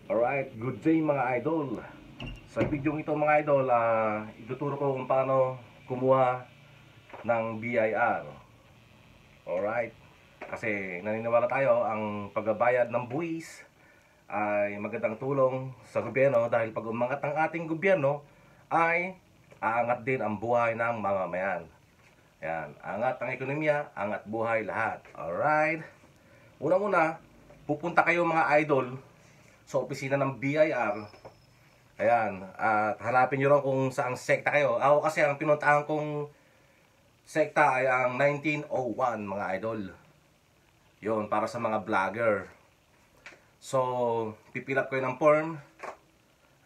Alright, good day mga idol. Sa video ito mga idol, ituturo ko kung paano kumuha ng BIR. Alright, kasi naniniwala tayo ang pagbabayad ng buwis ay magandang tulong sa gobyerno dahil pag umangat ang ating gobyerno ay aangat din ang buhay ng mamamayan. Ayan, angat ang ekonomiya, angat buhay lahat. Alright, unang-una, pupunta kayo mga idol sa opisina ng BIR. Ayan, at hanapin nyo rin kung saang sekta kayo. Ako kasi ang pinuntahan kong sekta ay ang 1901 mga idol. Yun, para sa mga vlogger. So, pipilap kayo ng form.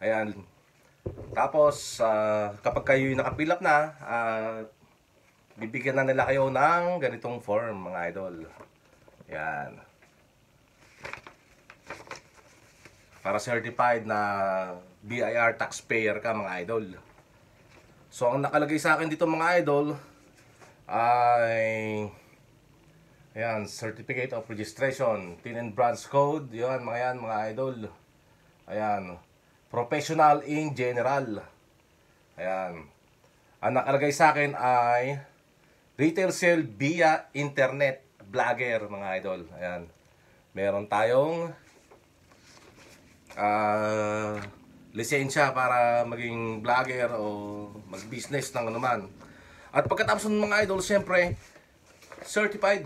Ayan. Tapos, kapag kayo nakapilap na, bibigyan na nila kayo ng ganitong form mga idol. Ayan. Para certified na BIR taxpayer ka mga idol. So ang nakalagay sa akin dito mga idol ay ayan, Certificate of Registration, TIN and Branch Code, yan mga idol. Ayan, Professional in General. Ayan. Ang nakalagay sa akin ay Retail Sale via Internet Vlogger mga idol. Ayan. Meron tayong lisensya para maging vlogger o mag-business ng anuman. At pagkatapos ng mga idol, siyempre, certified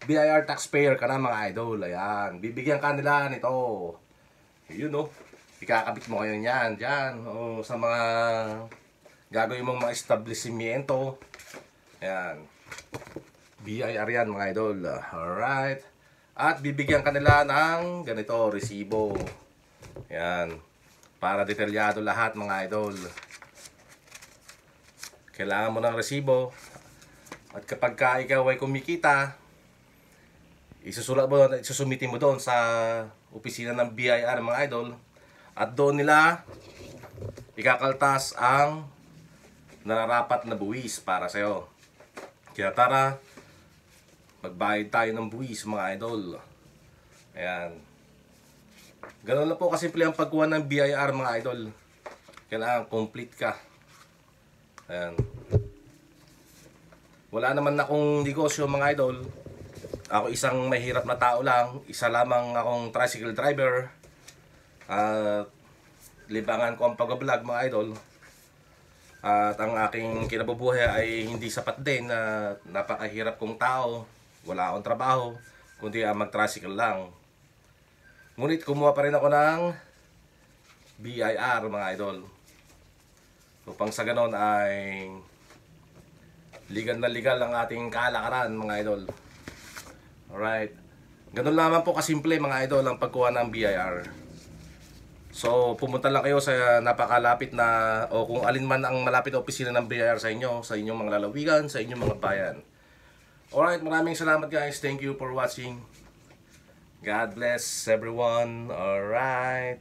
BIR taxpayer ka na mga idol. Ayan, bibigyan ka nila nito. Yun o, ikakabit mo kayo niyan, dyan, o sa mga gagawin mong mga establishmento. Ayan, BIR yan mga idol. Alright. At bibigyan ka nila ng ganito, resibo. Yan. Para detalyado lahat mga idol. Kailangan mo ng resibo. At kapag ka ikaw ay kumikita, isusulat mo doon, isusumitin mo doon sa opisina ng BIR mga idol. At doon nila ikakaltas ang nararapat na buwis para sa'yo. Kaya tara, magbayad tayo ng buwis mga idol. Ayan. Ganun lang po kasimple ang pagkuha ng BIR mga idol. Kailangan complete ka. Ayan. Wala naman akong negosyo mga idol. Ako isang mahirap na tao lang. Isa lamang akong tricycle driver. Libangan ko ang pag-vlog mga idol. At ang aking kinabubuhay ay hindi sapat din na napakahirap kong tao. Wala akong trabaho, kundi mag-tricycle lang. Ngunit kumuha pa rin ako ng BIR mga idol. Upang sa ganon ay legal na legal ang ating kalakaran mga idol. Alright. Ganon naman po kasimple mga idol ang pagkuha ng BIR. So pumunta lang kayo sa napakalapit na o kung alin man ang malapit na opisina ng BIR sa inyo, sa inyong mga lalawigan, sa inyong mga bayan. Alright, maraming salamat guys. Thank you for watching. God bless everyone. Alright.